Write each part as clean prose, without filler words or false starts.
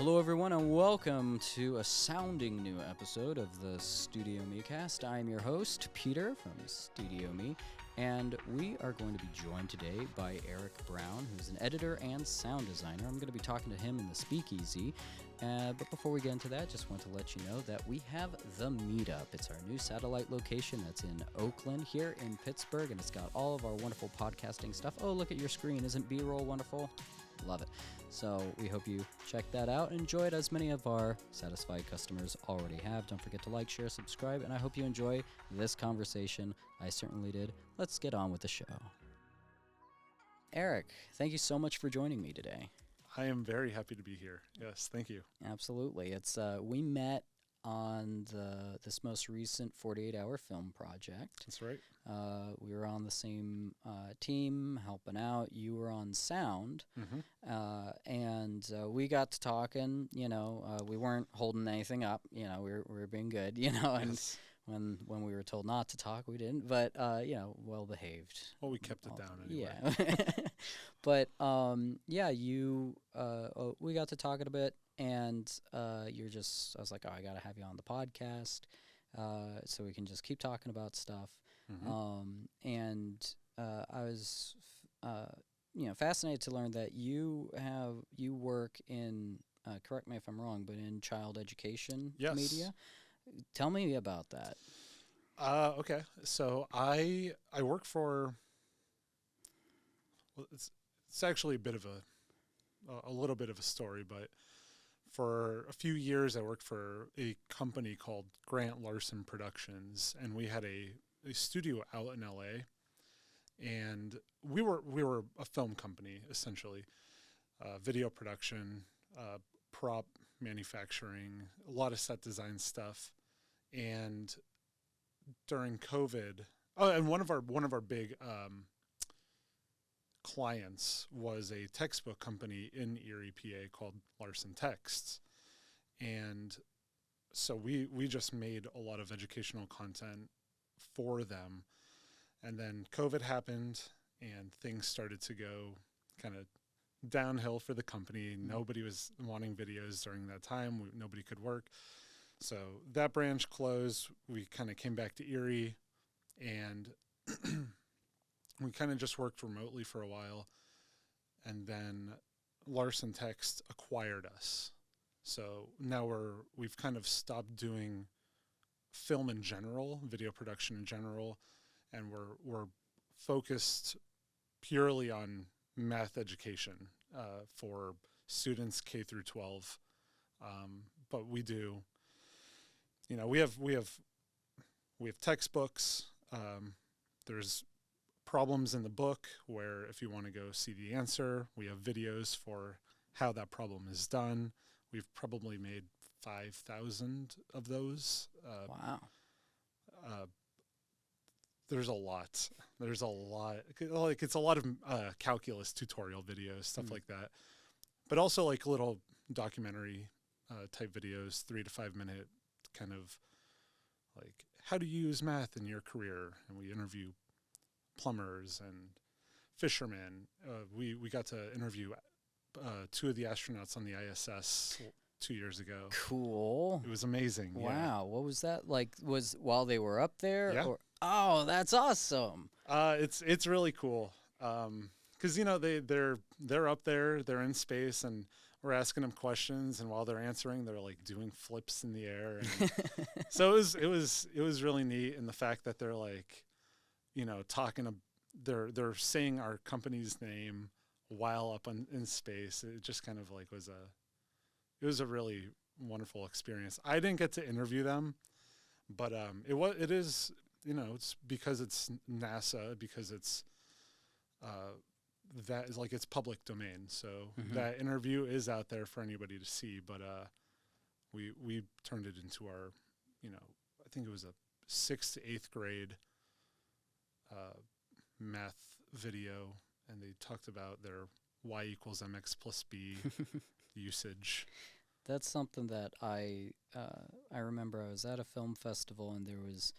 Hello everyone and welcome to a sounding new episode of the StudioMEcast. I am your host, Peter from StudioME, and we are going to be joined today by Erik Brown, who's an editor and sound designer. I'm going to be talking to him in the speakeasy, but before we get into that, just want to let you know that we have the meetup. It's our new satellite location that's in Oakland here in Pittsburgh, and it's got all of our wonderful podcasting stuff. Oh, look at your screen. Isn't B-roll wonderful? Love it. So we hope you check that out. Enjoy it as many of our satisfied customers already have. Don't forget to like, share, subscribe, and I hope you enjoy this conversation. I certainly did. Let's get on with the show. Erik, thank you so much for joining me today. I am very happy to be here. Yes, thank you. Absolutely. It's we met on this most recent 48-hour film project. That's right. We were on the same team, helping out. You were on sound, and we got to talking. You know, we weren't holding anything up. You know, we were being good. You know, and when we were told not to talk, we didn't. But you know, well behaved. Well, we kept it down anyway. Yeah. But yeah, you we got to talking a bit. And I was like, oh, I got to have you on the podcast so we can just keep talking about stuff. And I was, fascinated to learn that you work in, correct me if I'm wrong, but in child education media. Tell me about that. Okay. So I work for, well, it's actually a little bit of a story, but for a few years, I worked for a company called Grant Larson Productions, and we had a studio out in LA. And we were a film company, essentially, video production, prop manufacturing, a lot of set design stuff. And during COVID, and one of our big clients was a textbook company in Erie, PA called Larson Texts. And so we just made a lot of educational content for them. And then COVID happened and things started to go kind of downhill for the company. Nobody was wanting videos during that time. Nobody could work. So that branch closed. We kind of came back to Erie and we kind of just worked remotely for a while, and then Larson Text acquired us. So now we've kind of stopped doing film in general, video production in general, and we're focused purely on math education for students K through 12. But we do, we have textbooks. There's problems in the book where if you want to go see the answer, we have videos for how that problem is done. We've probably made 5,000 of those. Wow. There's a lot. Like it's a lot of calculus tutorial videos, stuff like that. But also like little documentary type videos, 3 to 5 minute kind of like how to use math in your career. And we interview plumbers and fishermen. We got to interview 2 of the astronauts on the I.S.S. 2 years ago. Cool. It was amazing. Wow. Yeah. What was that like? Was while they were up there? Yeah. Oh, that's awesome. It's really cool. 'Cause they're up there, they're in space, and we're asking them questions, and while they're answering, they're like doing flips in the air. And so it was really neat, and the fact that they're like, they're saying our company's name while up in space. It just kind of like it was a really wonderful experience. I didn't get to interview them, but it is, it's because it's NASA, because it's that is like it's public domain. So that interview is out there for anybody to see, but we turned it into our, I think it was a 6th to 8th grade math video, and they talked about their y equals mx plus b usage. That's something that I remember. I was at a film festival and there was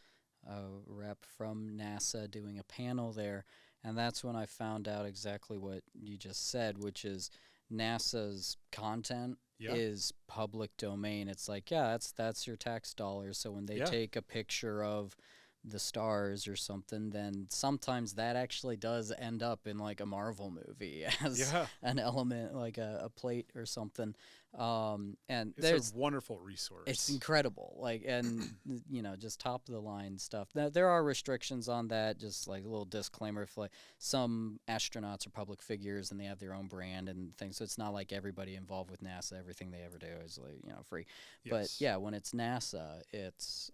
a rep from NASA doing a panel there, and that's when I found out exactly what you just said, which is NASA's content is public domain. It's like, yeah, that's your tax dollars. So when they take a picture of the stars or something, then sometimes that actually does end up in like a Marvel movie as an element, like a plate or something. And it's a wonderful resource. It's incredible. Like, and just top of the line stuff. There are restrictions on that. Just like a little disclaimer, for like some astronauts are public figures and they have their own brand and things. So it's not like everybody involved with NASA, everything they ever do is like free. Yes. But yeah, when it's NASA, it's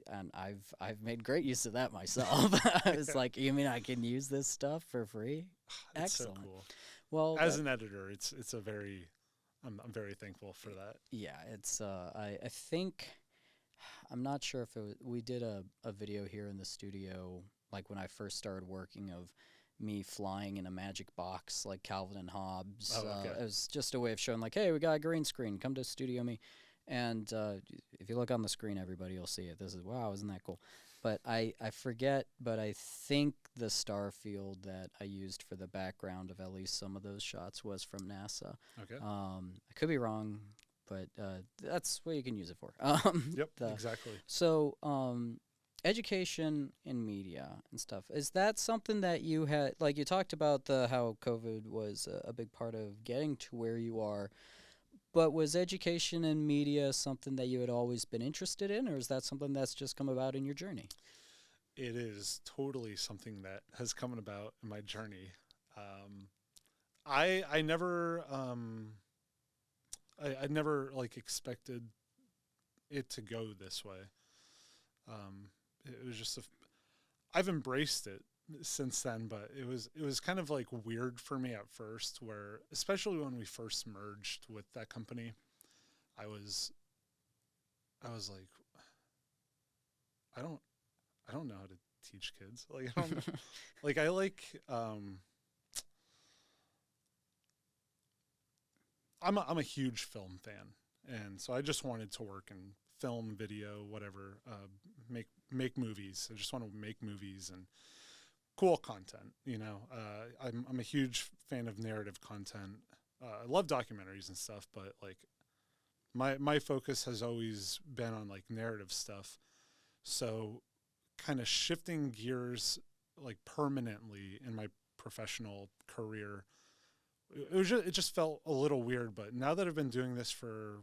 and I've made great use of that myself. It's like, you mean I can use this stuff for free? Excellent. So cool. Well, as an editor, it's a very I'm very thankful for that. Yeah, it's I think I'm not sure if we did a video here in the studio, like when I first started working, of me flying in a magic box like Calvin and Hobbes. Oh, okay. It was just a way of showing like, hey, we got a green screen, come to StudioME. And if you look on the screen, everybody will see it. This is, wow, isn't that cool? But I forget, but I think the star field that I used for the background of at least some of those shots was from NASA. Okay. I could be wrong, but that's what you can use it for. Yep, exactly. So education in media and stuff, is that something that you had, like you talked about how COVID was a big part of getting to where you are, but was education in media something that you had always been interested in, or is that something that's just come about in your journey? It is totally something that has come about in my journey. I never I never like expected it to go this way. It was just I've embraced it since then, but it was kind of like weird for me at first, where especially when we first merged with that company, I was like, I don't know how to teach kids. Like, I don't know. Like, I'm a huge film fan, and so I just wanted to work in film, video, whatever, make movies. I just want to make movies and cool content, I'm a huge fan of narrative content. I love documentaries and stuff, but like my focus has always been on like narrative stuff. So kind of shifting gears like permanently in my professional career, it just felt a little weird. But now that I've been doing this for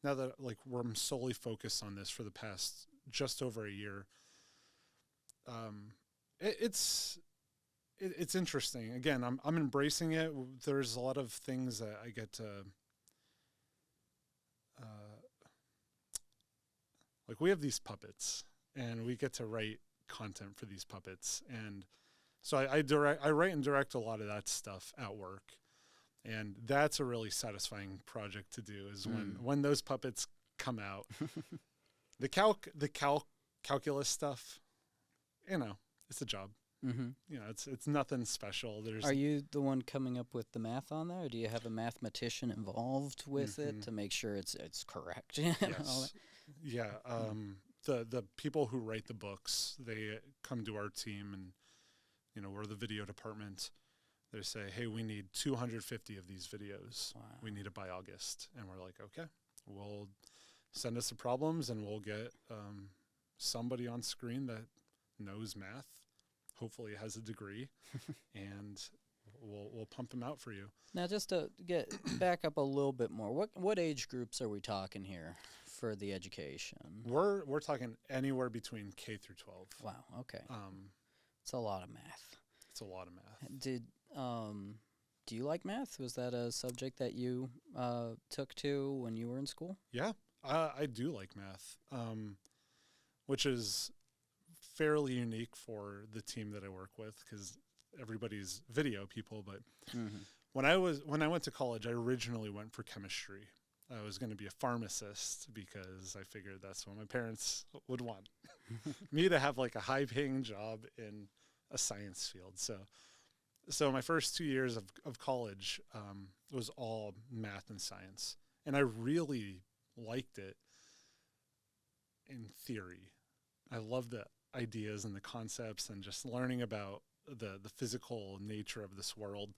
now that like I'm solely focused on this for the past just over a year, it's interesting. Again, I'm embracing it. There's a lot of things that I get to, like we have these puppets, and we get to write content for these puppets, and so I write and direct a lot of that stuff at work, and that's a really satisfying project to do. Is when those puppets come out, the calculus stuff. It's a job. Mm-hmm. It's nothing special. Are you the one coming up with the math on there, or do you have a mathematician involved with it to make sure it's correct? Yes. Yeah. The people who write the books, they come to our team, and we're the video department. They say, hey, we need 250 of these videos. Wow. We need it by August, and we're like, okay, we'll send us the problems, and we'll get somebody on screen that knows math, hopefully has a degree, and we'll pump them out for you. Now, just to get back up a little bit more, what age groups are we talking here for the education? We're talking anywhere between K through 12. Wow, okay. It's a lot of math. It's a lot of math. Do you like math? Was that a subject that you took to when you were in school? Yeah, I do like math, which is fairly unique for the team that I work with, because everybody's video people. But when I went to college, I originally went for chemistry. I was going to be a pharmacist because I figured that's what my parents would want me to have, like a high-paying job in a science field. So my first 2 years of college was all math and science, and I really liked it in theory. I loved the ideas and the concepts and just learning about the physical nature of this world.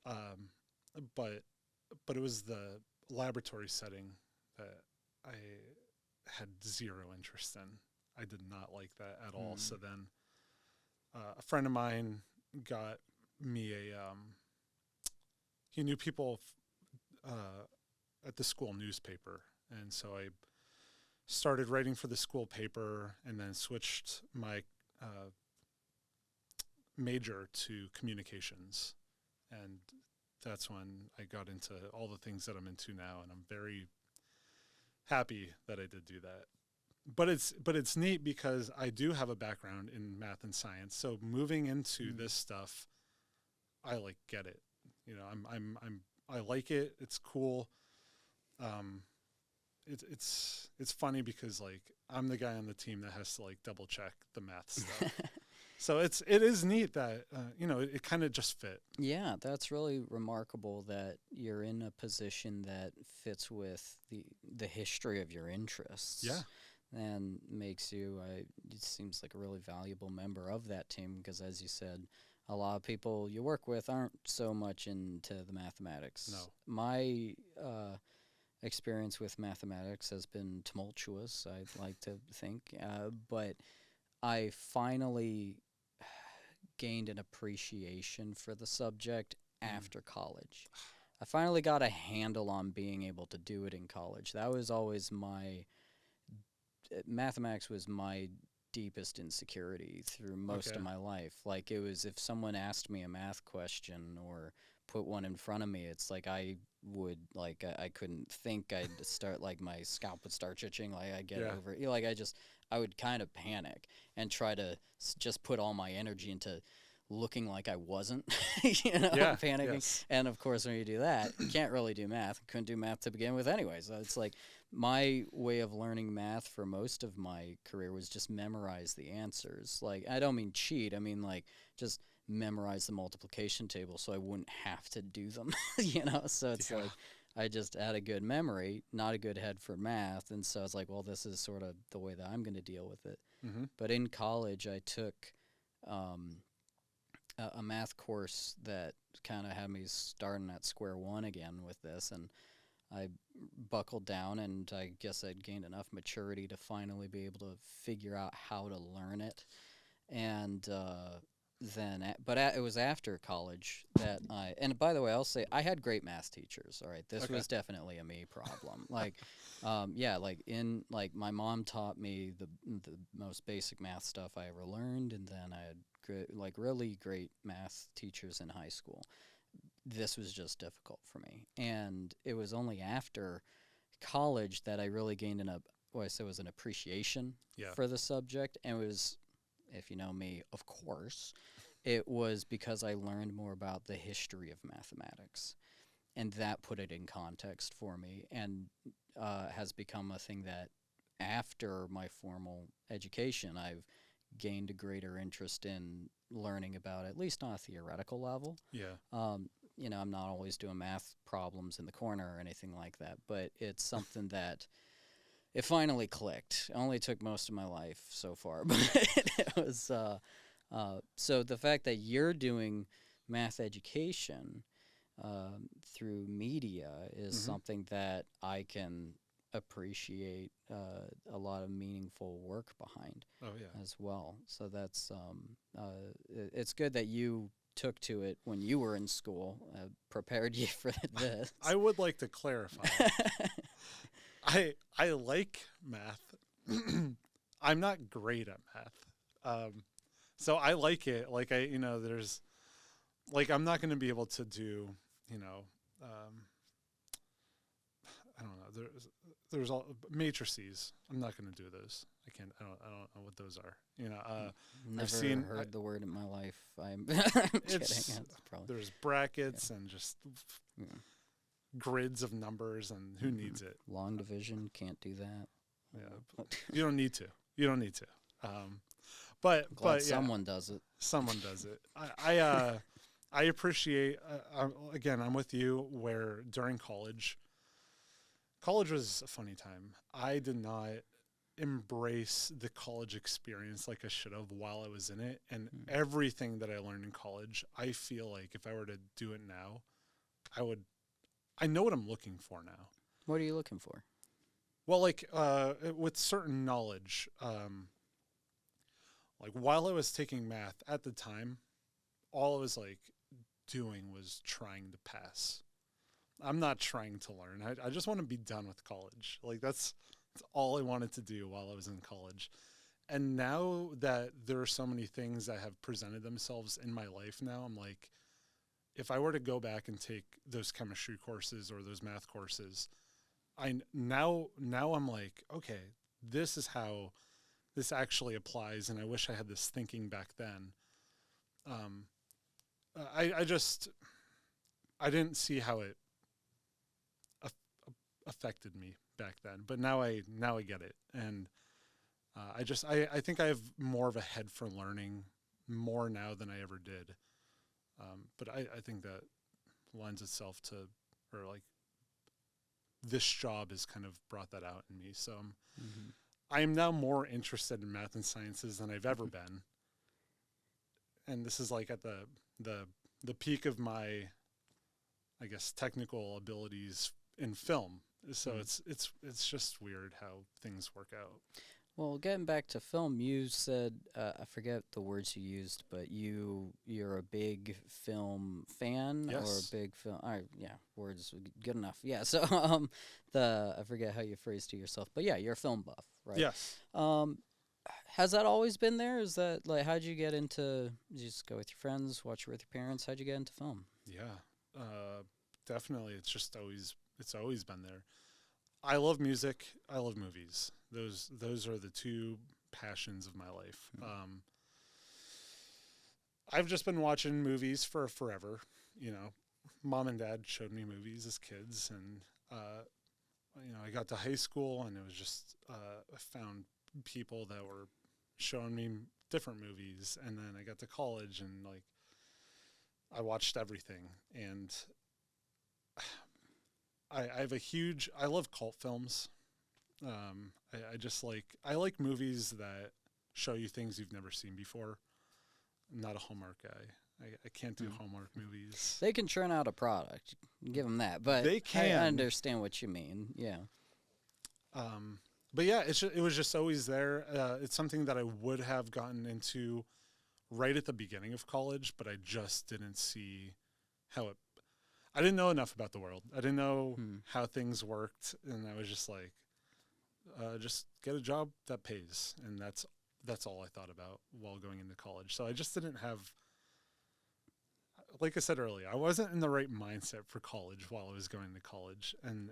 But it was the laboratory setting that I had zero interest in. I did not like that at all. So then a friend of mine got me he knew people at the school newspaper. And so I started writing for the school paper and then switched my major to communications. And that's when I got into all the things that I'm into now. And I'm very happy that I did do that. But it's neat because I do have a background in math and science. So moving into this stuff, I like get it. You know, I like it. It's cool. It's funny because like I'm the guy on the team that has to like double check the math stuff. So it is neat that it kind of just fit. Yeah, that's really remarkable that you're in a position that fits with the history of your interests. Yeah. And makes you, it seems like a really valuable member of that team because, as you said, a lot of people you work with aren't so much into the mathematics. No. My experience with mathematics has been tumultuous, I'd like to think, but I finally gained an appreciation for the subject after college. I finally got a handle on being able to do it in college. That was always mathematics was my deepest insecurity through most of my life. Like it was if someone asked me a math question or put one in front of me, it's like I couldn't think. I'd start like my scalp would start itching. Like I get over it. Like I would kind of panic and try to just put all my energy into looking like I wasn't, panicking. Yes. And of course, when you do that, you can't really do math. Couldn't do math to begin with anyway. So it's like my way of learning math for most of my career was just memorize the answers. Like, I don't mean cheat. I mean, like, just memorize the multiplication table so I wouldn't have to do them, So it's like I just had a good memory, not a good head for math. And so it's like, well, this is sort of the way that I'm going to deal with it. Mm-hmm. But in college, I took a math course that kind of had me starting at square one again with this, and I buckled down, and I guess I'd gained enough maturity to finally be able to figure out how to learn it. And it was after college that and by the way, I'll say I had great math teachers. All right, this was definitely a me problem. Like, my mom taught me the most basic math stuff I ever learned, and then I had really great math teachers in high school. This was just difficult for me, and it was only after college that I really gained an appreciation for the subject. And it was, if you know me, of course, it was because I learned more about the history of mathematics, and that put it in context for me, and has become a thing that after my formal education, I've gained a greater interest in learning about, at least on a theoretical level. Yeah. I'm not always doing math problems in the corner or anything like that, but it's something that it finally clicked. It only took most of my life so far, but it was so the fact that you're doing math education through media is something that I can appreciate a lot of meaningful work behind as well. So that's it's good that you took to it when you were in school, prepared you for this. I would like to clarify. I like math. I'm not great at math. So I like it. Like there's like, I'm not going to be able to do, I don't know. There's all matrices. I'm not going to do those. I can't. I don't know what those are. Never heard the word in my life. I'm kidding. There's brackets and just grids of numbers, and who needs it? Long division, can't do that. Yeah, you don't need to. You don't need to. But someone does it. Someone does it. I appreciate. Again, I'm with you. Where during college was a funny time. I did not embrace the college experience like I should have while I was in it. And everything that I learned in college, I feel like if I were to do it now, I know what I'm looking for now. What are you looking for? Well, like with certain knowledge, like while I was taking math at the time, all I was like doing was trying to pass. I'm not trying to learn. I just want to be done with college. Like that's all I wanted to do while I was in college. And now that there are so many things that have presented themselves in my life now, I'm like, if I were to go back and take those chemistry courses or those math courses, now I'm like, okay, this is how this actually applies. And I wish I had this thinking back then. I didn't see how it affected me back then, but now I get it. And I think I have more of a head for learning more now than I ever did. But I think that lends itself to, or like this job has kind of brought that out in me. So I am now more interested in math and sciences than I've ever been. And this is like at the peak of my, I guess, technical abilities in film. So it's just weird how things work out. Well, getting back to film, you said, I forget the words you used, but you're a big film fan. Yes. Or a big film. All right, yeah, words good enough. Yeah. So I forget how you phrased it yourself, but yeah, you're a film buff, right? Yes. Has that always been there? Is that like how'd you get into? Did you just go with your friends, watch it with your parents? How'd you get into film? Yeah, definitely. It's always been there. I love music. I love movies. Those are the two passions of my life. I've just been watching movies for forever. You know, mom and dad showed me movies as kids, and I got to high school, and it was just I found people that were showing me different movies, and then I got to college, and like I watched everything, and I love cult films. I like movies that show you things you've never seen before. I'm not a Hallmark guy. I can't do Hallmark movies. They can churn out a product, give them that, but they can. I understand what you mean. Yeah. But yeah, it was just always there. It's something that I would have gotten into right at the beginning of college, but I just didn't see how it. I didn't know enough about the world. I didn't know how things worked, and I was just like, just get a job that pays, and that's all I thought about while going into college. So I just didn't have, like I said earlier, I wasn't in the right mindset for college while I was going to college, and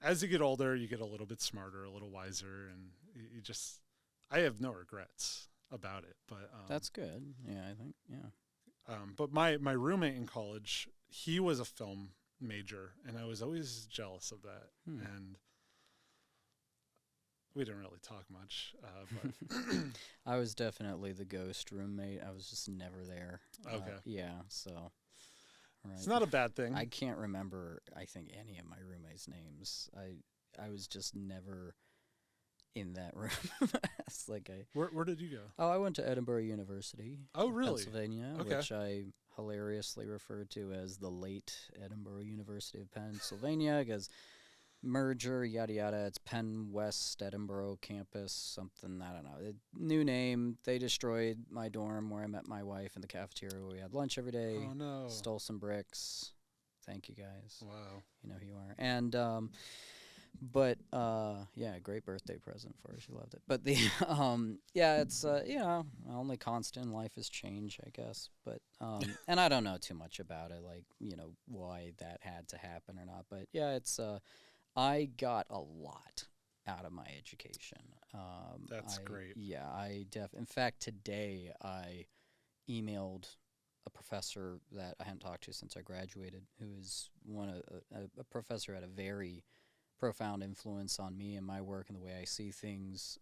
as you get older, you get a little bit smarter, a little wiser, and I have no regrets about it. But that's good. Yeah, I think, yeah. But my roommate in college, he was a film major, and I was always jealous of that. And we didn't really talk much. But I was definitely the ghost roommate. I was just never there. Okay. Yeah, so. Right. It's not a bad thing. I can't remember, I think, any of my roommates' names. I was just never in that room. It's like Where did you go? Oh, I went to Edinburgh University. Oh, really? Pennsylvania, Okay. which I hilariously refer to as the late Edinburgh University of Pennsylvania, because merger, yada yada. It's Penn West Edinburgh campus, something, I don't know. New name. They destroyed my dorm where I met my wife in the cafeteria where we had lunch every day. Oh, no. Stole some bricks. Thank you guys. Wow. You know who you are. And but yeah, great birthday present for her. She loved it. But the yeah, it's only constant in life is change, I guess. But and I don't know too much about it, like, why that had to happen or not. But yeah, it's I got a lot out of my education. That's great. Yeah, in fact, today I emailed a professor that I hadn't talked to since I graduated, who is a professor had a very profound influence on me and my work and the way I see things.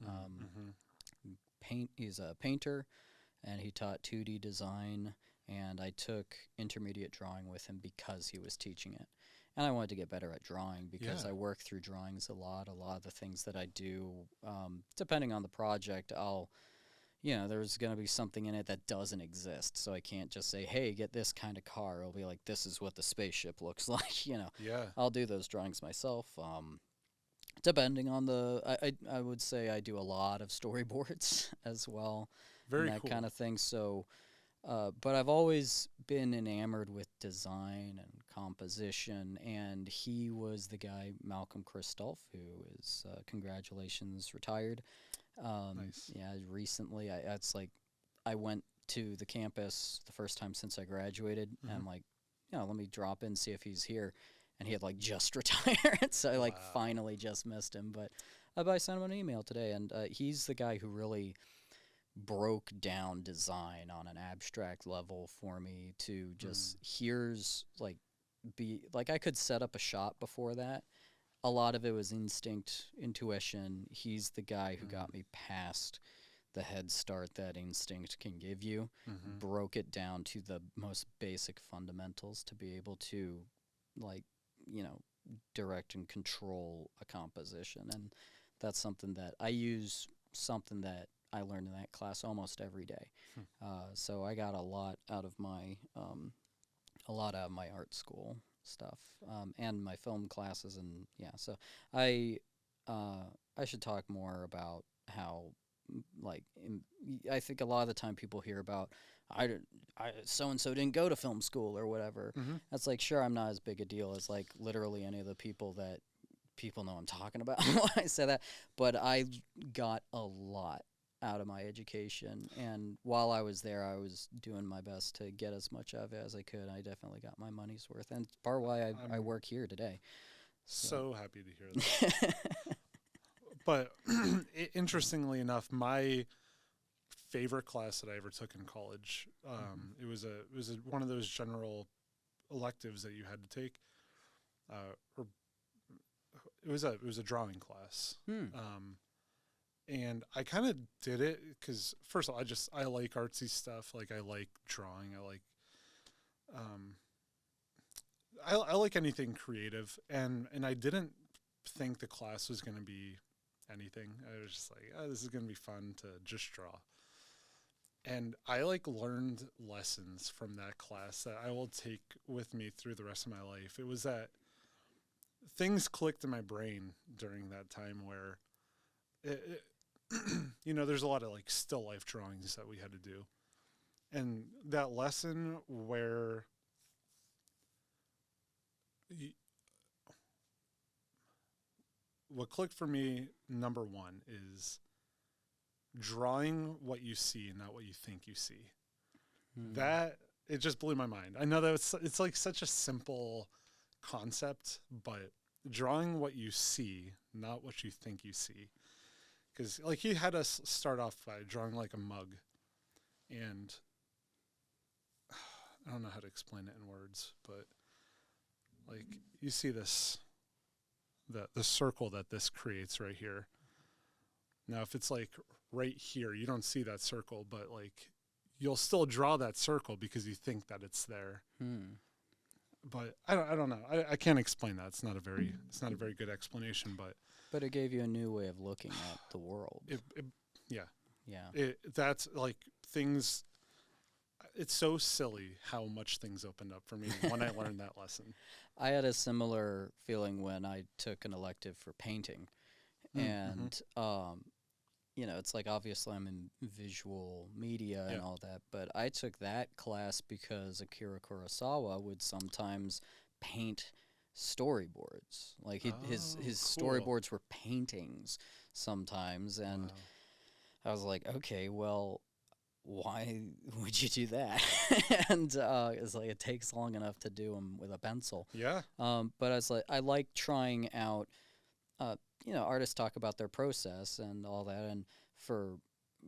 He's a painter, and he taught 2D design, and I took intermediate drawing with him because he was teaching it. And I wanted to get better at drawing because Yeah. I work through drawings a lot. A lot of the things that I do, depending on the project, there's going to be something in it that doesn't exist. So I can't just say, hey, get this kind of car. It'll be like, this is what the spaceship looks like, Yeah. I'll do those drawings myself. Depending on I would say I do a lot of storyboards as well. Very and that cool. kind of thing. So, but I've always been enamored with design and composition, and he was the guy, Malcolm Christoph, who is, congratulations, retired. Nice. Yeah, recently, I went to the campus the first time since I graduated, and I'm like, let me drop in, see if he's here. And he had like just retired, so I Wow. finally just missed him. But I sent him an email today, and he's the guy who really broke down design on an abstract level for me to just I could set up a shot before that. A lot of it was instinct, intuition. He's the guy who got me past the head start that instinct can give you, broke it down to the most basic fundamentals to be able to, direct and control a composition. And that's something that I use, something that I learned in that class almost every day. So I got a lot out of my art school stuff, and my film classes, and so I should talk more about how, I think a lot of the time people hear about so and so didn't go to film school or whatever. That's like, sure, I'm not as big a deal as like literally any of the people that people know I'm talking about when I say that, but I got a lot out of my education, and while I was there, I was doing my best to get as much of it as I could. I definitely got my money's worth, and part of why I work here today. So happy to hear that. But interestingly enough, my favorite class that I ever took in college, it was one of those general electives that you had to take, or it was a drawing class. And I kind of did it because, first of all, I like artsy stuff. Like, I like drawing. I like anything creative. And I didn't think the class was going to be anything. I was just like, oh, this is going to be fun to just draw. And I learned lessons from that class that I will take with me through the rest of my life. It was that things clicked in my brain during that time where there's a lot of still life drawings that we had to do. And that lesson where what clicked for me, number one, is drawing what you see and not what you think you see. That, it just blew my mind. I know that it's like such a simple concept, but drawing what you see, not what you think you see. Because he had us start off by drawing a mug, and I don't know how to explain it in words, but you see this, the circle that this creates right here. Now, if it's right here, you don't see that circle, but you'll still draw that circle because you think that it's there. But I don't know. I can't explain that. It's not a very good explanation, but it gave you a new way of looking at the world. That's things. It's so silly how much things opened up for me when I learned that lesson. I had a similar feeling when I took an elective for painting, and it's obviously I'm in visual media and all that, but I took that class because Akira Kurosawa would sometimes paint storyboards. His cool. storyboards were paintings sometimes, and I was like, okay, well, why would you do that? And it's it takes long enough to do them with a pencil. Yeah. But I was I like trying out. Artists talk about their process and all that, and for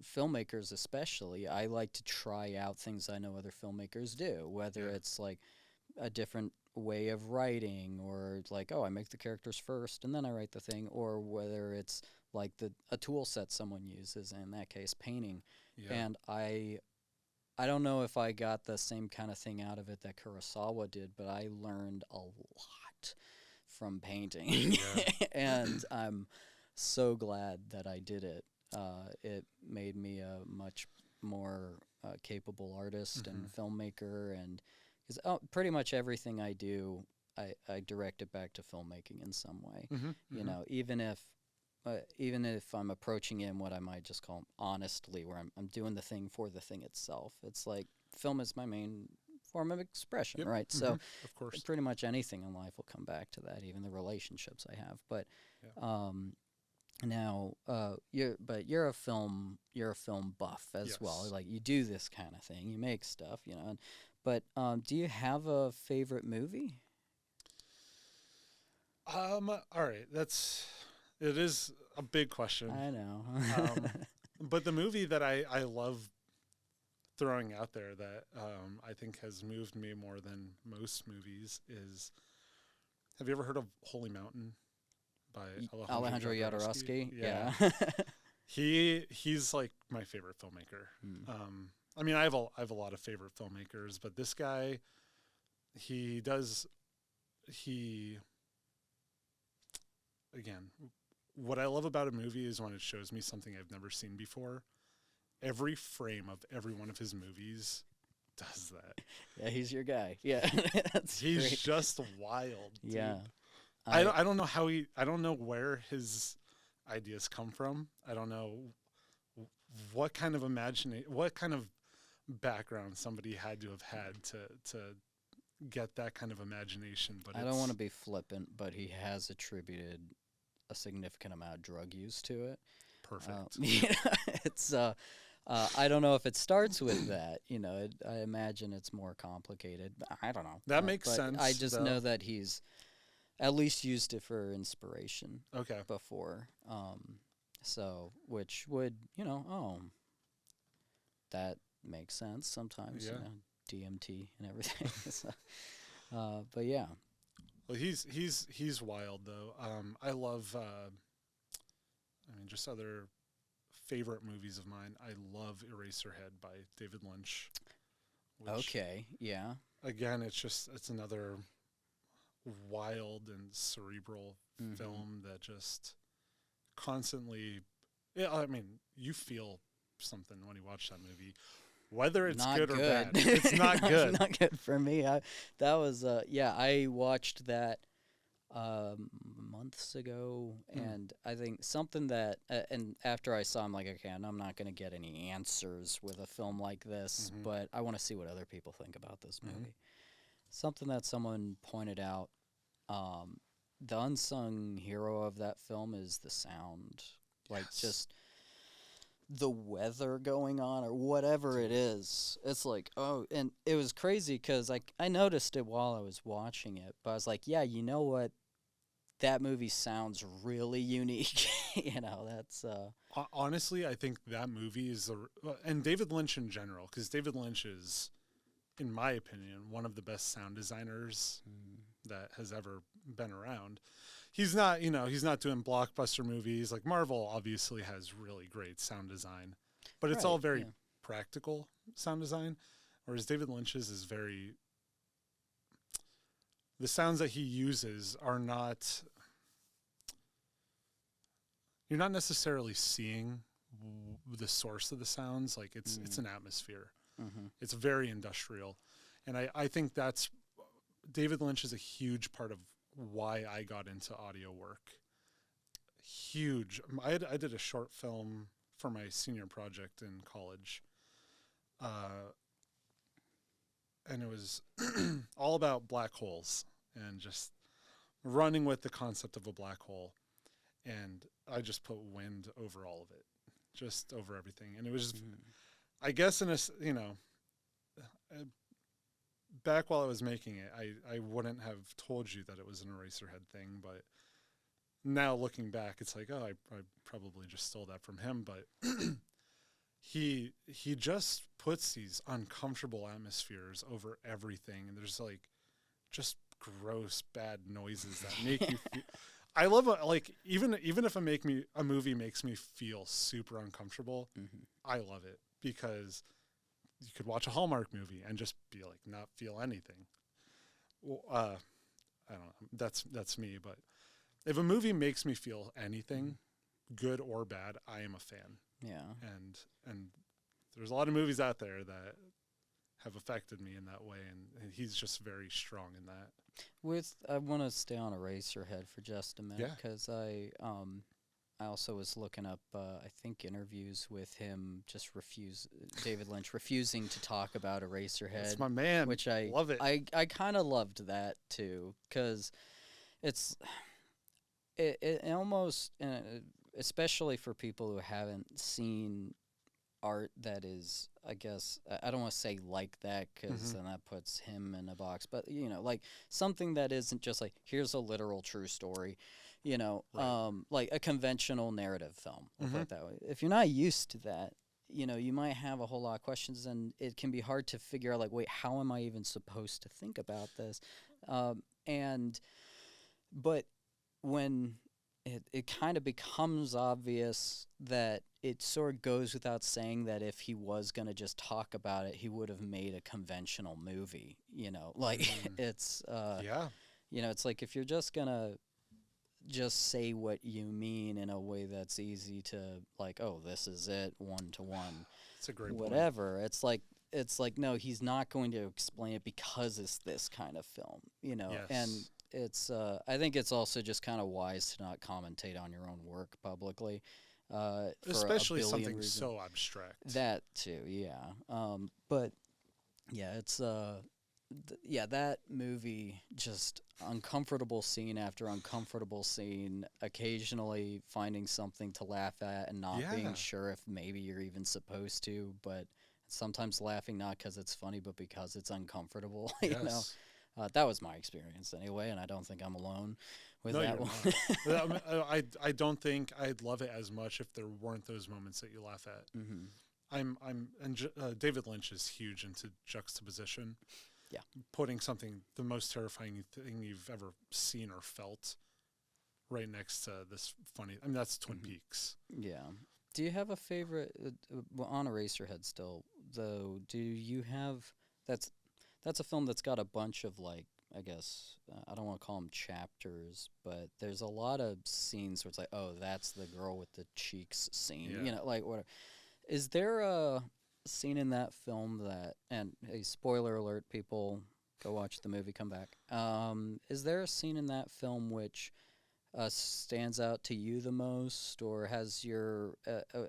filmmakers especially, I like to try out things I know other filmmakers do, whether it's a different way of writing, or I make the characters first and then I write the thing, or whether it's a tool set someone uses, in that case painting. And I I don't know if I got the same kind of thing out of it that Kurosawa did, but I learned a lot from painting. Yeah. And I'm so glad that I did it. It made me a much more capable artist and filmmaker, and because pretty much everything I do, I direct it back to filmmaking in some way. You know, even if I'm approaching it in what I might just call honestly, where I'm doing the thing for the thing itself. It's like film is my main form of expression, right? So of course, pretty much anything in life will come back to that, even the relationships I have. But now you're a film buff as well. Like you do this kind of thing, you make stuff, you know. But do you have a favorite movie? All right, it is a big question. I know. But the movie that I love throwing out there that I think has moved me more than most movies is, have you ever heard of Holy Mountain by Alejandro Jodorowsky? Yeah. He's like my favorite filmmaker. I mean, I have a lot of favorite filmmakers, but this guy, again, what I love about a movie is when it shows me something I've never seen before. Every frame of every one of his movies does that. Yeah, he's your guy. Yeah, he's great. Just wild. Dude. Yeah, I don't know I don't know where his ideas come from. I don't know what kind of what kind of background somebody had to have had to get that kind of imagination. But I don't want to be flippant, but he has attributed a significant amount of drug use to it. Perfect. It's I don't know if it starts with that. You know, I imagine it's more complicated. But I don't know. That makes sense. I just know that he's at least used it for inspiration. Okay. Before, so which would that makes sense sometimes. Yeah. You know, DMT and everything. So, but yeah. Well, he's wild though. I love. I mean, just other favorite movies of mine. I love Eraserhead by David Lynch. Okay. Yeah. Again, it's another wild and cerebral film that just constantly. Yeah, I mean, you feel something when you watch that movie. Whether it's good or bad, it's not good. It's not good for me. I watched that months ago, and I think something that, and after I saw, I'm like, okay, I'm not going to get any answers with a film like this, but I want to see what other people think about this movie. Something that someone pointed out, the unsung hero of that film is the sound, like just the weather going on or whatever it is. It's like, oh, and it was crazy because I noticed it while I was watching it, but I was like, yeah, you know what? That movie sounds really unique. You know, that's honestly, I think that movie is and David Lynch in general, because David Lynch is, in my opinion, one of the best sound designers that has ever been around. He's not doing blockbuster movies. Like Marvel obviously has really great sound design, but it's all very practical sound design, whereas David Lynch's is very, the sounds that he uses are not, you're not necessarily seeing the source of the sounds. Like it's an atmosphere. It's very industrial. And I think that's, David Lynch is a huge part of why I got into audio work. Huge. I did a short film for my senior project in college. And it was all about black holes and just running with the concept of a black hole. And I just put wind over all of it, just over everything. And it was, I guess, back while I was making it, I wouldn't have told you that it was an Eraserhead thing, but now looking back, it's like, oh, I probably just stole that from him. But he just puts these uncomfortable atmospheres over everything, and there's like just gross, bad noises that make you feel. I love even if a movie makes me feel super uncomfortable, I love it because you could watch a Hallmark movie and just be like, not feel anything. Well, I don't know. That's me. But if a movie makes me feel anything, good or bad, I am a fan. Yeah. And there's a lot of movies out there that have affected me in that way, and he's just very strong in that. I want to stay on Eraserhead for just a minute, Yeah. because I also was looking up, I think, interviews with him David Lynch refusing to talk about Eraserhead. That's my man. Which I love it. I kind of loved that too, because it almost, especially for people who haven't seen art that is, I guess, I don't want to say like that, because then that puts him in a box, but like something that isn't just like, here's a literal true story, Right. like a conventional narrative film, we'll put it that way. If you're not used to that, you might have a whole lot of questions, and it can be hard to figure out, like, wait, how am I even supposed to think about this? But when it kind of becomes obvious that it sort of goes without saying that if he was going to just talk about it, he would have made a conventional movie, like it's, Yeah. it's like, if you're just going to just say what you mean in a way that's easy to, like, oh, this is it, 1-to-1, It's a great point. whatever. It's like, no, he's not going to explain it because it's this kind of film, Yes. and it's, I think it's also just kind of wise to not commentate on your own work publicly, for Especially a billion something reasons. so abstract. That too, yeah. But yeah, it's that movie, just uncomfortable scene after uncomfortable scene, occasionally finding something to laugh at and not Yeah. being sure if maybe you're even supposed to, but sometimes laughing not because it's funny, but because it's uncomfortable. Yes. That was my experience anyway, and I don't think I'm alone with No, that you're one. not. I don't think I'd love it as much if there weren't those moments that you laugh at. David Lynch is huge into juxtaposition. Yeah. Putting something, the most terrifying thing you've ever seen or felt, right next to this funny. I mean, that's Twin Peaks. Yeah. Do you have a favorite, on Eraserhead still, though, do you have, that's a film that's got a bunch of, like, I guess, I don't want to call them chapters, but there's a lot of scenes where it's like, oh, that's the girl with the cheeks scene, Yeah. like, whatever. Is there a scene in that film that, and hey, spoiler alert, people, go watch the movie, come back. Is there a scene in that film which stands out to you the most, or has your,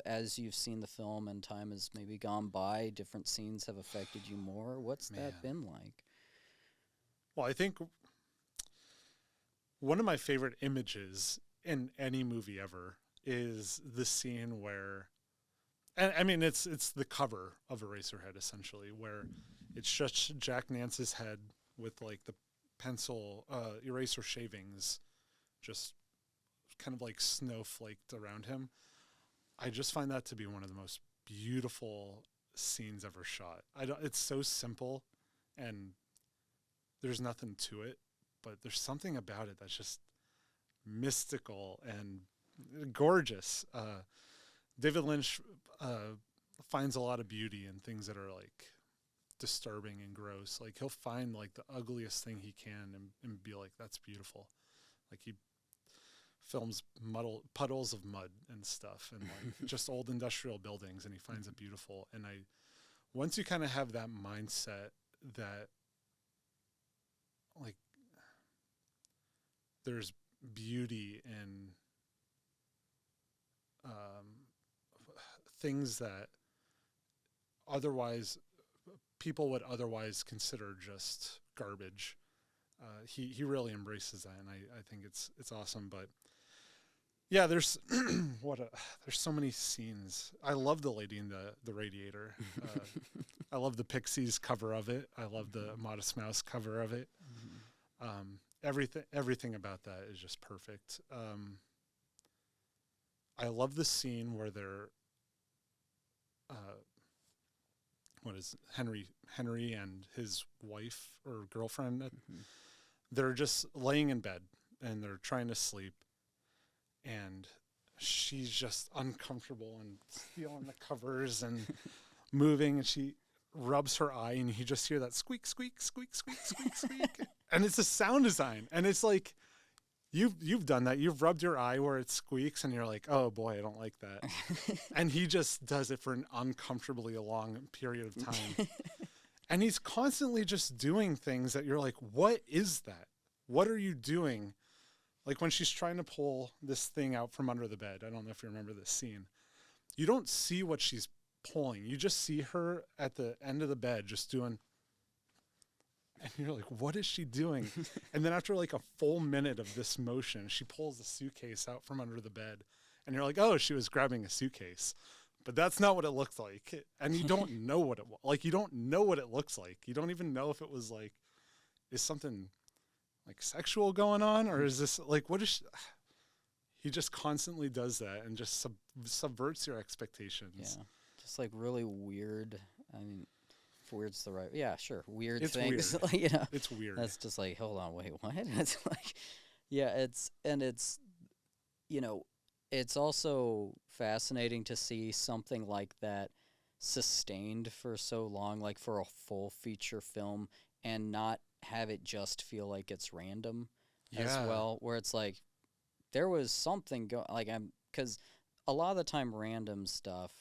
as you've seen the film and time has maybe gone by, different scenes have affected you more? What's that been like? Well, I think one of my favorite images in any movie ever is the scene where, and I mean, it's the cover of Eraserhead, essentially, where it's just Jack Nance's head with, like, the pencil eraser shavings just kind of like snowflaked around him. I just find that to be one of the most beautiful scenes ever shot. It's so simple, and there's nothing to it, but there's something about it that's just mystical and gorgeous. David Lynch finds a lot of beauty in things that are, like, disturbing and gross. Like, he'll find, like, the ugliest thing he can and be like, that's beautiful. Like, he films puddles of mud and stuff, and, like, just old industrial buildings, and he finds it beautiful. And once you kind of have that mindset that, like, there's beauty in things that otherwise people would otherwise consider just garbage. He really embraces that, and I think it's awesome. But yeah, there's there's so many scenes. I love the Lady in the Radiator. I love the Pixies cover of it. I love the Modest Mouse cover of it. Everything about that is just perfect. I love the scene where they're Henry and his wife or girlfriend, they're just laying in bed and they're trying to sleep, and she's just uncomfortable and feeling the covers and moving, and rubs her eye, and you just hear that squeak, squeak, squeak, squeak, squeak, squeak. And it's a sound design. And it's like, you've done that. You've rubbed your eye where it squeaks, and you're like, oh boy, I don't like that. And he just does it for an uncomfortably long period of time. And he's constantly just doing things that you're like, what is that? What are you doing? Like when she's trying to pull this thing out from under the bed. I don't know if you remember this scene. You don't see what she's pulling. You just see her at the end of the bed just doing, and you're like, what is she doing? And then after like a full minute of this motion, she pulls the suitcase out from under the bed, and you're like, oh, she was grabbing a suitcase. But that's not what it looked like. And you don't know what it was. Like, you don't know what it looks like. You don't even know if it was like, is something like sexual going on? Or is this like, what is she? He just constantly does that and just subverts your expectations. Yeah. Just like really weird. I mean, if weird's the right, yeah, sure. Weird It's things. weird. Like, you know, It's weird. that's just like, hold on, wait, what? It's like, yeah, it's, you know, it's also fascinating to see something like that sustained for so long, like for a full feature film, and not have it just feel like it's random as well, where it's like there was something going, like because a lot of the time random stuff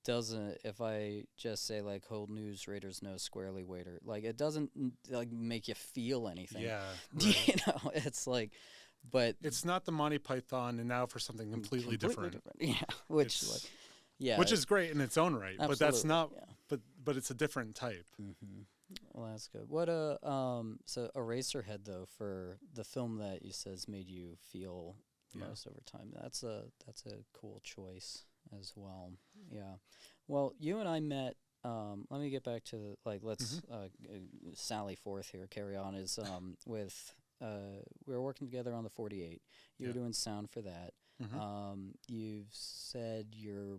doesn't, if I just say like hold news raiders no squarely waiter, like it doesn't like make you feel anything. Yeah. Right. You know, it's like, but it's not the Monty Python, and now for something completely different. Yeah, which like, yeah, which is great in its own right, but that's not. Yeah. But it's a different type. Mm-hmm. Well, that's good. What so Eraserhead though, for the film that you says made you feel most over time. That's a cool choice as well. Yeah. Well, you and I met. Let me get back to let's sally forth here. Carry on is with. We were working together on the 48. You were doing sound for that. Mm-hmm. You've said your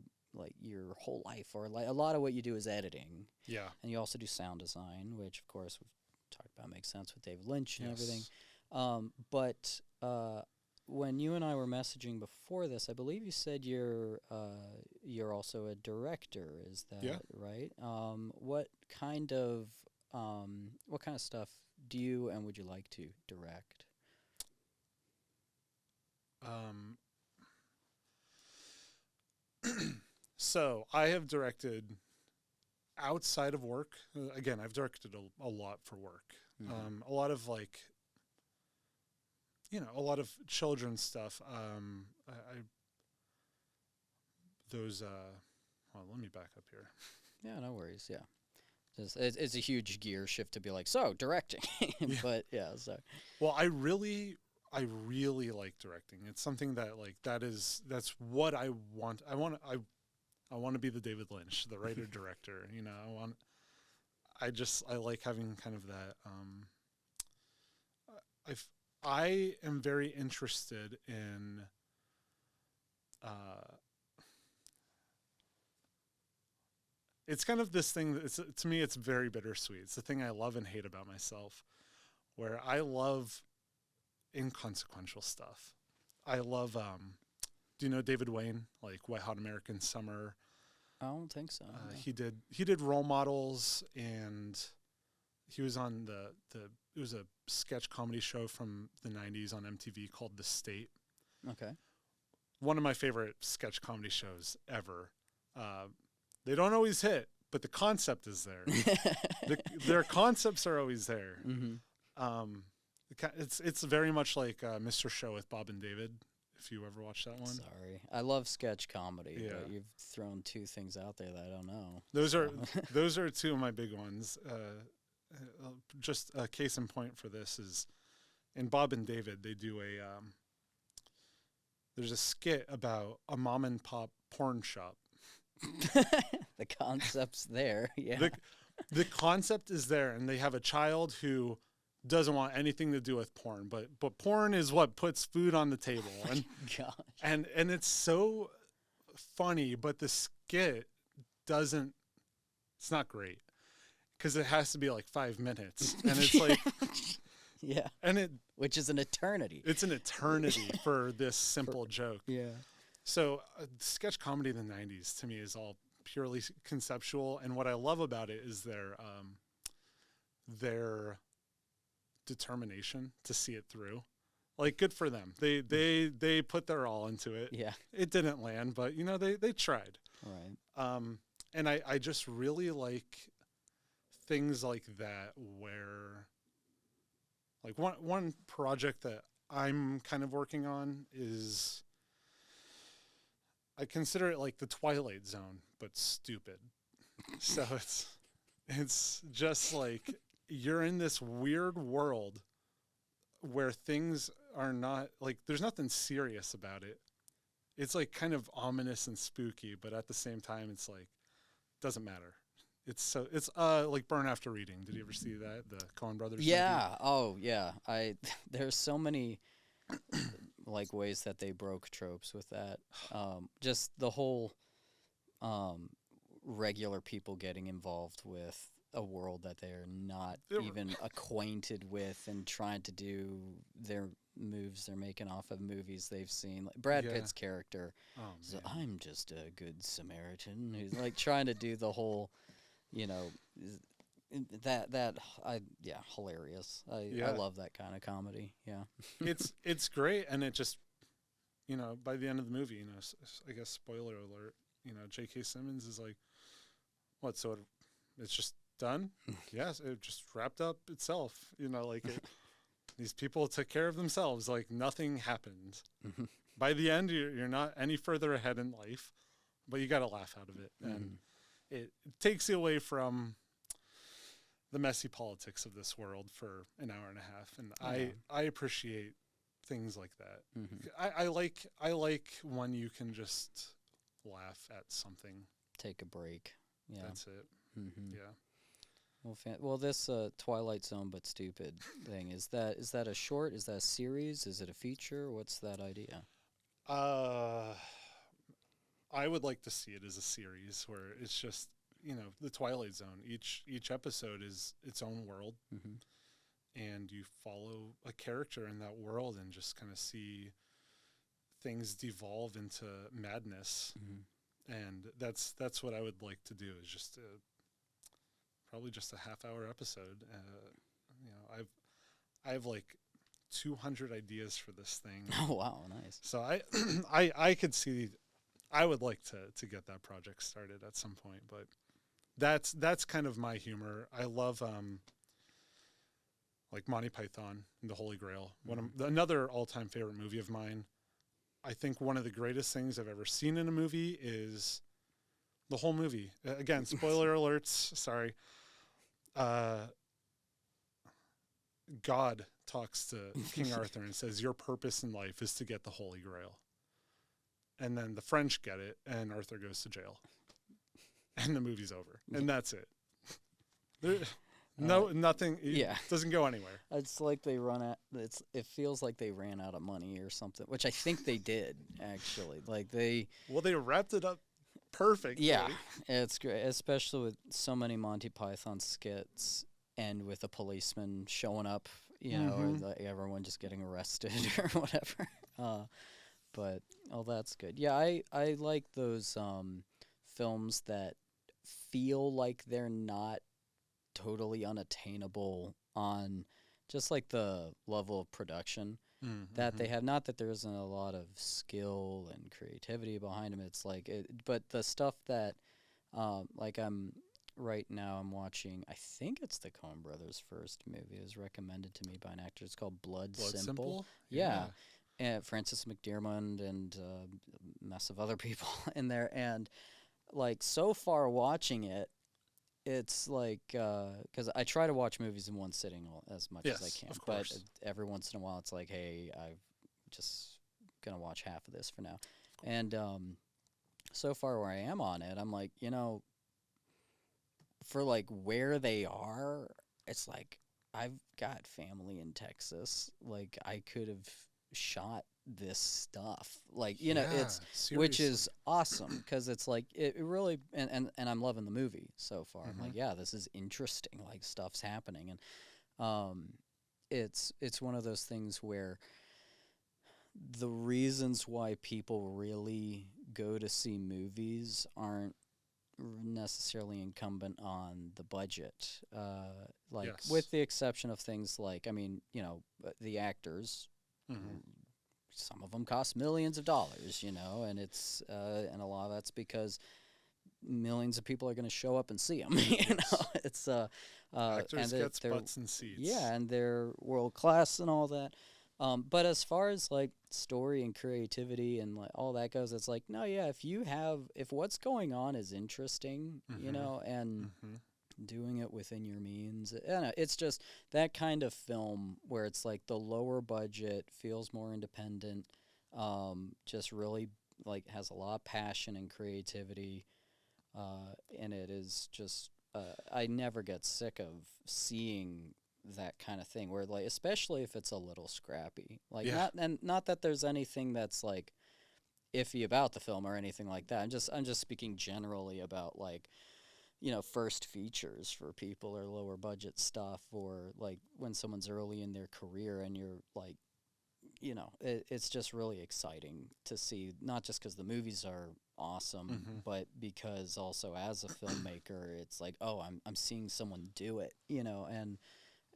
whole life, or like a lot of what you do is editing. Yeah. And you also do sound design, which of course we've talked about makes sense with David Lynch and everything. But when you and I were messaging before this, I believe you said you're also a director. Is that right? What kind of stuff do you and would you like to direct? So I have directed outside of work. Again, I've directed a lot for work. Mm-hmm. A lot of a lot of children's stuff. Let me back up here. Yeah, no worries. Yeah. It's a huge gear shift to be like, so directing, but yeah. So, well, I really like directing. It's something that that's what I want. I want to be the David Lynch, the writer director. You know, I like having kind of that. I am very interested in. It's kind of this thing that to me, it's very bittersweet. It's the thing I love and hate about myself, where I love inconsequential stuff. I love, do you know David Wayne, like Wet Hot American Summer? I don't think so. He did Role Models, and he was on it was a sketch comedy show from the 90s on MTV called The State. Okay. One of my favorite sketch comedy shows ever. They don't always hit, but the concept is there. Their concepts are always there. Mm-hmm. It's very much like Mr. Show with Bob and David, if you ever watched that one. Sorry. I love sketch comedy, Yeah. but you've thrown two things out there that I don't know. Those are two of my big ones. Just a case in point for this is in Bob and David, they do there's a skit about a mom and pop porn shop. The concept's there, yeah. The concept is there, and they have a child who doesn't want anything to do with porn, but porn is what puts food on the table, and Gosh. and it's so funny, but the skit doesn't. It's not great because it has to be like 5 minutes, and it's like, yeah, and which is an eternity. It's an eternity for this simple joke. Yeah. So sketch comedy in the 90s to me is all purely conceptual. And what I love about it is their determination to see it through. Like, good for them. They put their all into it. Yeah. It didn't land, but they tried. Right. And I just really like things like that, where like one project that I'm kind of working on is, I consider it like the Twilight Zone, but stupid. So it's just like, you're in this weird world where things are not like, there's nothing serious about it. It's like kind of ominous and spooky, but at the same time, it's like, doesn't matter. It's like Burn After Reading. Did you ever see that? The Coen Brothers Yeah. movie? Oh, yeah. There's so many like ways that they broke tropes with that. Just the whole regular people getting involved with a world that they're not even acquainted with, and trying to do their moves they're making off of movies they've seen. Like Brad Pitt's character, I'm just a good Samaritan, who's like trying to do the whole, hilarious. I love that kind of comedy. Yeah. It's great, and it just, by the end of the movie, I guess spoiler alert, J.K. Simmons is like, what? So it's just done? Yes, it just wrapped up itself. These people took care of themselves. Like, nothing happened. Mm-hmm. By the end, you're not any further ahead in life, but you got to laugh out of it, and it takes you away from the messy politics of this world for an hour and a half. And I appreciate things like that. Mm-hmm. I like when you can just laugh at something. Take a break. Yeah. That's it. Mm-hmm. Yeah. Well, this Twilight Zone but stupid thing, is that a short? Is that a series? Is it a feature? What's that idea? I would like to see it as a series where it's just, the Twilight Zone. Each episode is its own world, and you follow a character in that world and just kind of see things devolve into madness. And that's what I would like to do, is just probably just a half-hour episode. I have like 200 ideas for this thing. Oh wow, nice. So I could see, I would like to get that project started at some point, but that's kind of my humor. I love like Monty Python and the Holy Grail. Another all-time favorite movie of mine. I think one of the greatest things I've ever seen in a movie is the whole movie. Again, spoiler alerts. Sorry. God talks to King Arthur and says, "Your purpose in life is to get the Holy Grail." And then the French get it, and Arthur goes to jail. And the movie's over. And that's it. Nothing. It doesn't go anywhere. It's like they it feels like they ran out of money or something, which I think they did, actually. Like they wrapped it up perfectly. Yeah, it's great, especially with so many Monty Python skits end with a policeman showing up, or like everyone just getting arrested or whatever. But that's good. Yeah, I like those films that feel like they're not totally unattainable on just like the level of production that they have. Not that there isn't a lot of skill and creativity behind them. It's like but the stuff that like right now I'm watching, I think it's the Coen Brothers' first movie. It was recommended to me by an actor. It's called Blood Simple. Yeah. And Frances McDermott and a mess of other people in there. And like so far watching it, it's like, because I try to watch movies in one sitting as much as I can. Of course. But every once in a while it's like, hey, I'm just going to watch half of this for now. And so far where I am on it, I'm like, for like where they are, it's like I've got family in Texas. Like I could have shot this stuff, like it's seriously. Which is awesome, because it's like it really and I'm loving the movie so far. I'm like, yeah, this is interesting, like stuff's happening. And it's one of those things where the reasons why people really go to see movies aren't necessarily incumbent on the budget. Like, Yes. with the exception of things like, I mean, the actors, Mhm. some of them cost millions of dollars, and it's and a lot of that's because millions of people are going to show up and see them. It's Actors and gets butts and seats. yeah, and they're world class and all that. But as far as like story and creativity and like all that goes, it's like, no, yeah, if what's going on is interesting, and doing it within your means, it's just that kind of film where it's like the lower budget feels more independent, just really like has a lot of passion and creativity, and it is just I never get sick of seeing that kind of thing where, like, especially if it's a little scrappy, like, Yeah. not that there's anything that's like iffy about the film or anything like that. I'm just speaking generally about, like, first features for people or lower budget stuff, or like when someone's early in their career and you're like, it's just really exciting to see, not just because the movies are awesome, but because also as a filmmaker, it's like, oh, I'm seeing someone do it, and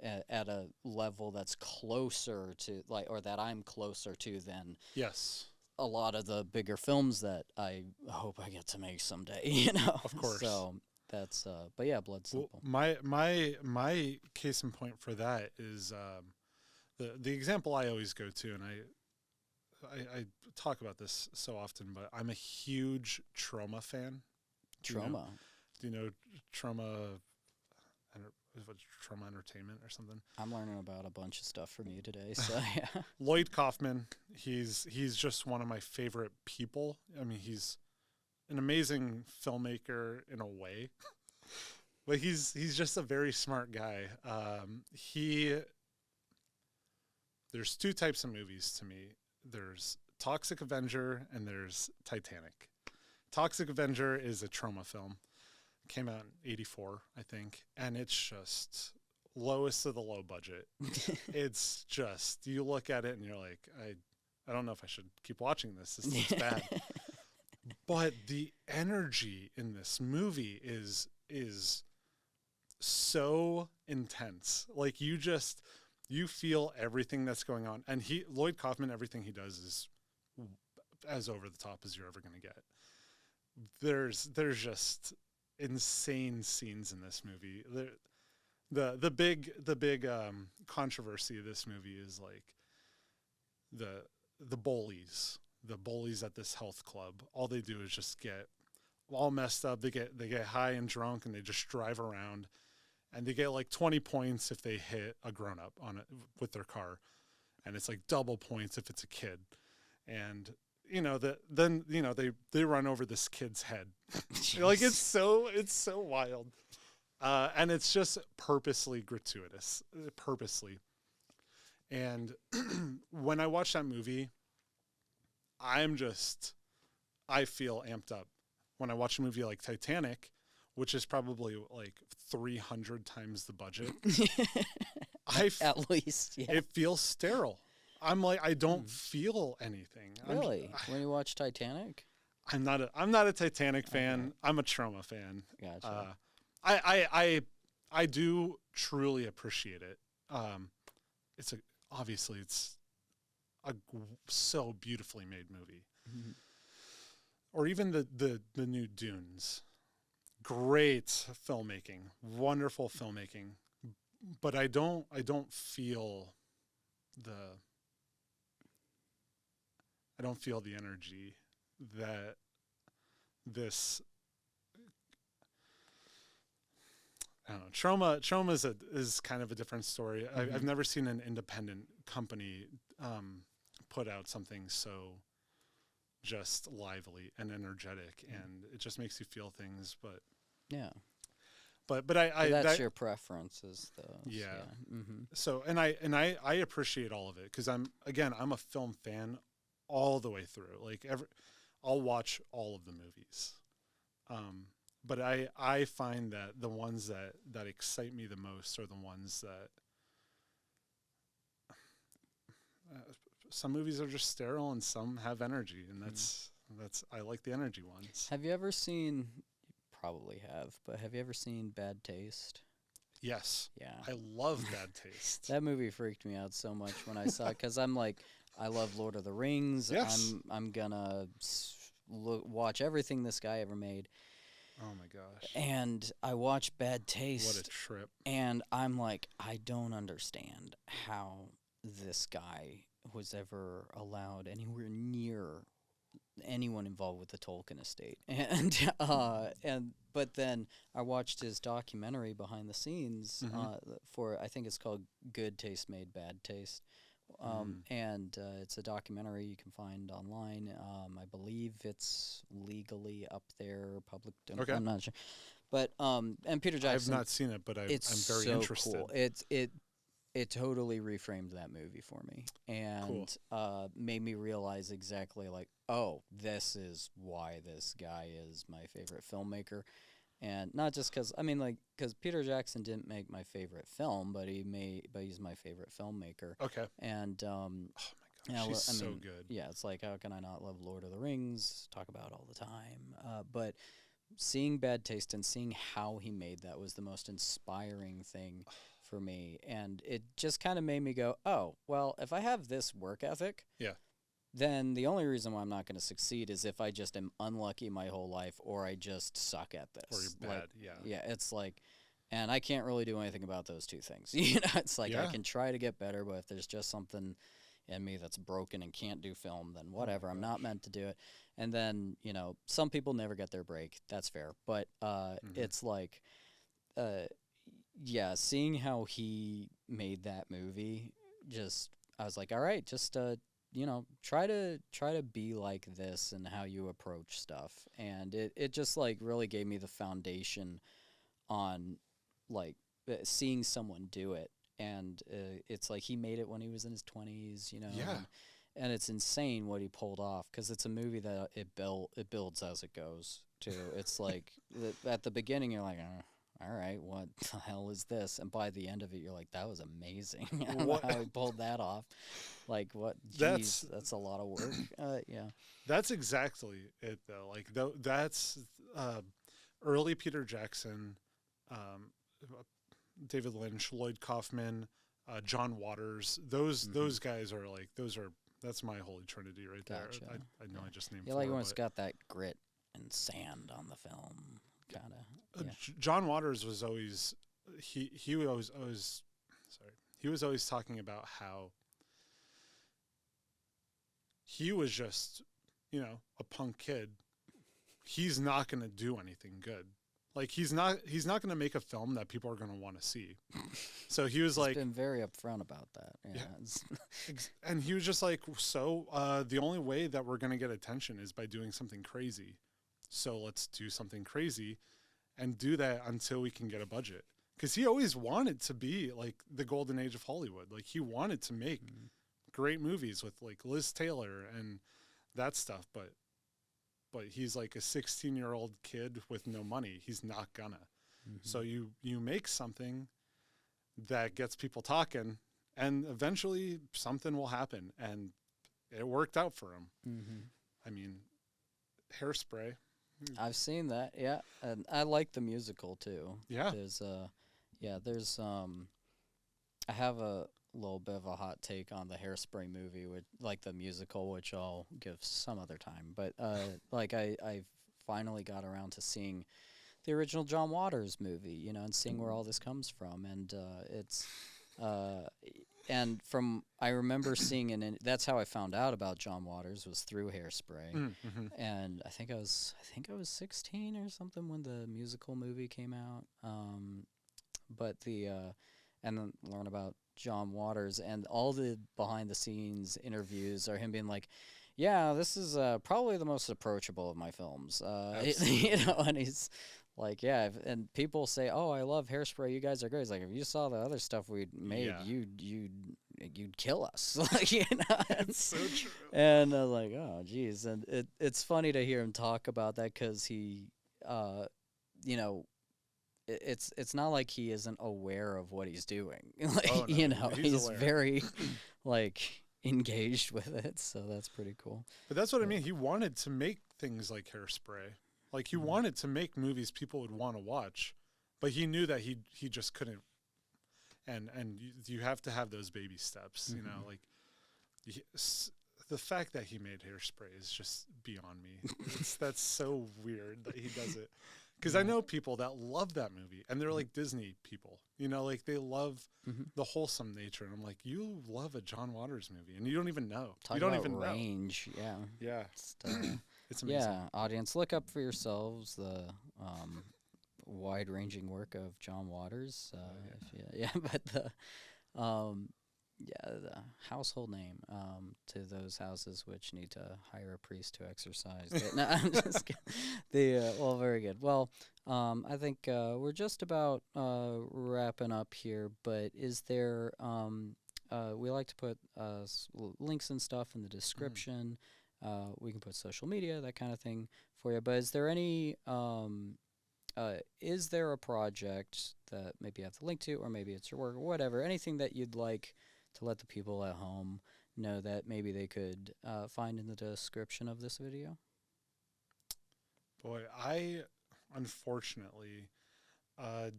at a level that's closer to, like, or that I'm closer to than Yes. a lot of the bigger films that I hope I get to make someday, Of course. So that's but yeah, Blood Well, Simple. my case in point for that is the example I always go to, and I talk about this so often, but I'm a huge Trauma fan. Trauma. Do you know Trauma? What's Trauma Entertainment or something? I'm learning about a bunch of stuff from you today, so yeah. Lloyd Kaufman, he's just one of my favorite people. I mean, he's an amazing filmmaker in a way, but he's just a very smart guy. There's two types of movies to me. There's Toxic Avenger and there's Titanic. Toxic Avenger is a trauma film. Came out in 1984, I think, and it's just lowest of the low budget. It's just, you look at it and you're like, I don't know if I should keep watching this. This looks bad. But the energy in this movie is so intense. Like, you feel everything that's going on. And Lloyd Kaufman, everything he does is as over the top as you're ever going to get. There's just insane scenes in this movie. The big controversy of this movie is like the bullies at this health club. All they do is just get all messed up. They get high and drunk and they just drive around, and they get like 20 points if they hit a grown up on it with their car, and it's like double points if it's a kid. And then they run over this kid's head. Like, it's so wild. And it's just purposely gratuitous, purposely. And when I watch that movie, I feel amped up. When I watch a movie like Titanic, which is probably like 300 times the budget, At least, yeah. It feels sterile. I'm like, I don't feel anything. Really? When you watch Titanic? I'm not a Titanic fan. Okay. I'm a Trauma fan. Gotcha. I do truly appreciate it. Obviously it's a so beautifully made movie. Mm-hmm. Or even the new Dunes. Great filmmaking, wonderful filmmaking, but I don't feel the energy that this, I don't know. Trauma is kind of a different story. Mm-hmm. I've never seen an independent company put out something so just lively and energetic, and it just makes you feel things. But yeah, but that's your preferences, though. Yeah. Mm-hmm. So and I appreciate all of it, because I'm a film fan all the way through. Like, I'll watch all of the movies. But I find that the ones that excite me the most are the ones that some movies are just sterile and some have energy, and that's I like the energy ones. Have you ever seen? probably have, but have you ever seen Bad Taste? Yes. Yeah. I love Bad Taste. That movie freaked me out so much when I saw it, because I'm like, I love Lord of the Rings. Yes. I'm gonna watch everything this guy ever made. Oh my gosh. And I watched Bad Taste. What a trip. And I'm like, I don't understand how this guy was ever allowed anywhere near anyone involved with the Tolkien estate. But then I watched his documentary behind the scenes for, I think it's called Good Taste Made Bad Taste. And it's a documentary you can find online. I believe it's legally up there, public. Okay. I'm not sure. But and Peter Jackson. I've not seen it, but I'm very so interested. Cool. It totally reframed that movie for me, and made me realize exactly, like, oh, this is why this guy is my favorite filmmaker. And not just because, because Peter Jackson didn't make my favorite film, but he's my favorite filmmaker. Okay. And oh my gosh, he's so good. Yeah, it's like, how can I not love Lord of the Rings? Talk about it all the time. But seeing Bad Taste and seeing how he made that was the most inspiring thing for me. And it just kind of made me go, oh, well, if I have this work ethic, then the only reason why I'm not going to succeed is if I just am unlucky my whole life, or I just suck at this. Or you're bad, Yeah, it's like, and I can't really do anything about those two things. It's like, I can try to get better, but if there's just something in me that's broken and can't do film, then whatever, I'm not meant to do it. And then, some people never get their break. That's fair. But it's like, seeing how he made that movie, I was like, all right, just try to be like this and how you approach stuff. And it just like really gave me the foundation on like seeing someone do it. And it's like he made it when he was in his 20s, and it's insane what he pulled off, because it's a movie that it builds as it goes too. It's like at the beginning you're like, all right, what the hell is this? And by the end of it, you're like, that was amazing. I don't know how he pulled that off. Like, what? Geez, that's a lot of work. Yeah. That's exactly it, though. Like, that's early Peter Jackson, David Lynch, Lloyd Kaufman, John Waters. Those guys are like, that's my holy trinity right there. I know I just named. Yeah, like when it's got that grit and sand on the film, kind of. Yeah. John Waters was always he was always talking about how he was just a punk kid. He's not going to do anything good. Like he's not going to make a film that people are going to want to see. So he was He's been very upfront about that. Yeah. And he was just like, the only way that we're going to get attention is by doing something crazy. So let's do something crazy and do that until we can get a budget. Because he always wanted to be like the golden age of Hollywood. Like he wanted to make great movies with like Liz Taylor and that stuff. But he's like a 16-year-old kid with no money. He's not gonna. So you make something that gets people talking, and eventually something will happen. And it worked out for him. I mean, Hairspray. I've seen that, yeah, and I like the musical too. Yeah, there's I have a little bit of a hot take on the Hairspray movie, which, like the musical, which I'll give some other time. But like I finally got around to seeing the original John Waters movie, and seeing where all this comes from, and it's. And I remember seeing that's how I found out about John Waters, was through Hairspray. And I think I was 16 or something when the musical movie came out. But and then learn about John Waters, and all the behind the scenes interviews are him being like, yeah, this is probably the most approachable of my films. And he's like, yeah, and people say, oh, I love Hairspray, you guys are great. It's like, if you saw the other stuff we'd made, you'd kill us. It's so true. And I was like, oh, geez. And it's funny to hear him talk about that, because he, it's not like he isn't aware of what he's doing. Like, he's very, like, engaged with it, so that's pretty cool. But that's what I mean. He wanted to make things like Hairspray. Like he wanted to make movies people would want to watch, but he knew that he just couldn't. And you have to have those baby steps, you know, like the fact that he made Hairspray is just beyond me. That's so weird that he does it. Because I know people that love that movie, and they're like Disney people, you know, like they love the wholesome nature. And I'm like, you love a John Waters movie, and you don't even know. Talk you don't about even range, know. Yeah. It's amazing. Yeah, audience, look up for yourselves the wide-ranging work of John Waters. But the household name to those houses which need to hire a priest to exorcise. No, I'm just kidding. Well, very good. Well, I think we're just about wrapping up here, but is there, we like to put links and stuff in the description. We can put social media, that kind of thing for you. But is there any, is there a project that maybe you have to link to, or maybe it's your work or whatever, anything that you'd like to let the people at home know that maybe they could find in the description of this video? Boy, I unfortunately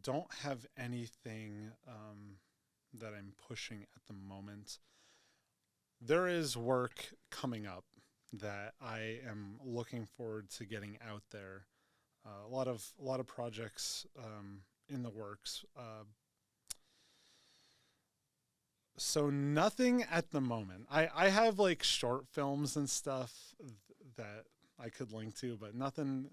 don't have anything that I'm pushing at the moment. There is work coming up that I am looking forward to getting out there. A lot of projects in the works. So nothing at the moment. I have like short films and stuff that I could link to, but nothing.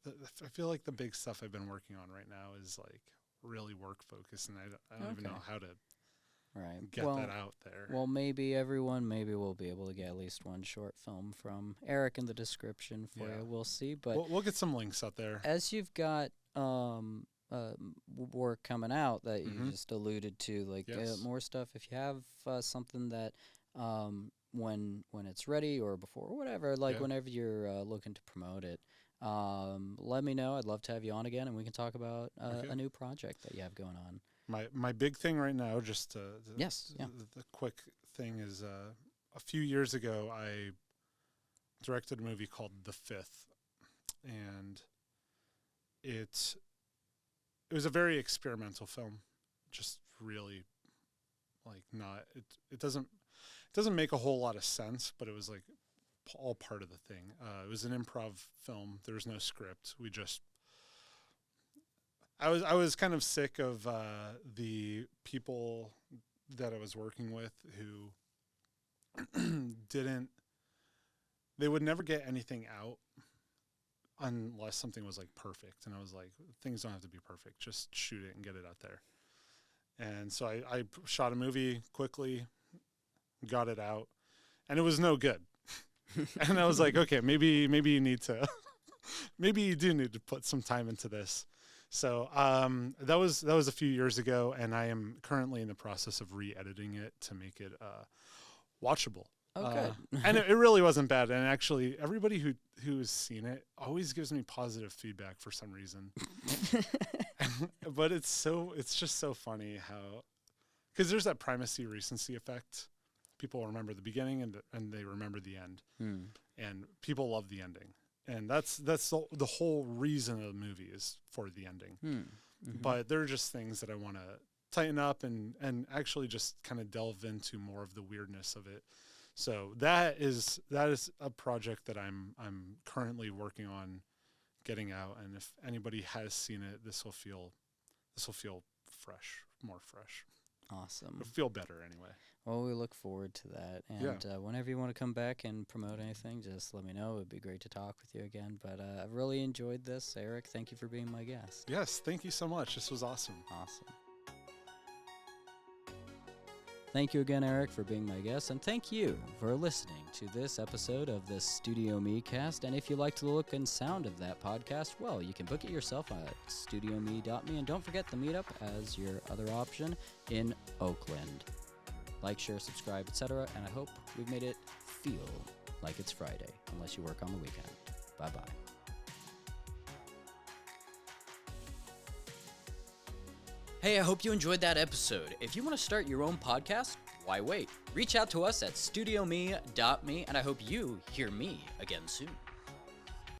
I feel like the big stuff I've been working on right now is like really work focused, and I don't even know how to get that out there. Well, maybe we'll be able to get at least one short film from Erik in the description for you. We'll see, but we'll get some links out there. As you've got work coming out that you just alluded to, like more stuff. If you have something that when it's ready or before or whatever, like whenever you're looking to promote it, let me know. I'd love to have you on again, and we can talk about a new project that you have going on. My big thing right now, just the quick thing is, a few years ago I directed a movie called The Fifth, and it was a very experimental film, just really like it doesn't make a whole lot of sense, but it was like all part of the thing. It was an improv film. There was no script. I was kind of sick of the people that I was working with who they would never get anything out unless something was like perfect. And I was like, things don't have to be perfect. Just shoot it and get it out there. And so I shot a movie quickly, got it out, and it was no good. And I was like, okay, maybe you need to, maybe you do need to put some time into this. So that was a few years ago, and I am currently in the process of re-editing it to make it watchable. Okay. And it really wasn't bad. And actually, everybody who has seen it always gives me positive feedback for some reason. But it's just so funny how, because there's that primacy recency effect. People remember the beginning and they remember the end, and people love the ending. And that's the whole reason of the movie is for the ending. But there are just things that I want to tighten up and actually just kind of delve into more of the weirdness of it. So that is a project that I'm currently working on getting out. And if anybody has seen it, this will feel fresh, more fresh. Awesome. It'll feel better anyway. Well, we look forward to that. And whenever you want to come back and promote anything, just let me know. It would be great to talk with you again. But I've really enjoyed this. Erik, thank you for being my guest. Yes, thank you so much. This was awesome. Awesome. Thank you again, Erik, for being my guest, and thank you for listening to this episode of the StudioMEcast. And if you like the look and sound of that podcast, well, you can book it yourself at StudioME.me, and don't forget the meetup as your other option in Oakland. Like, share, subscribe, etc., and I hope we've made it feel like it's Friday, unless you work on the weekend. Bye-bye. Hey, I hope you enjoyed that episode. If you want to start your own podcast, why wait? Reach out to us at StudioME.me, and I hope you hear me again soon.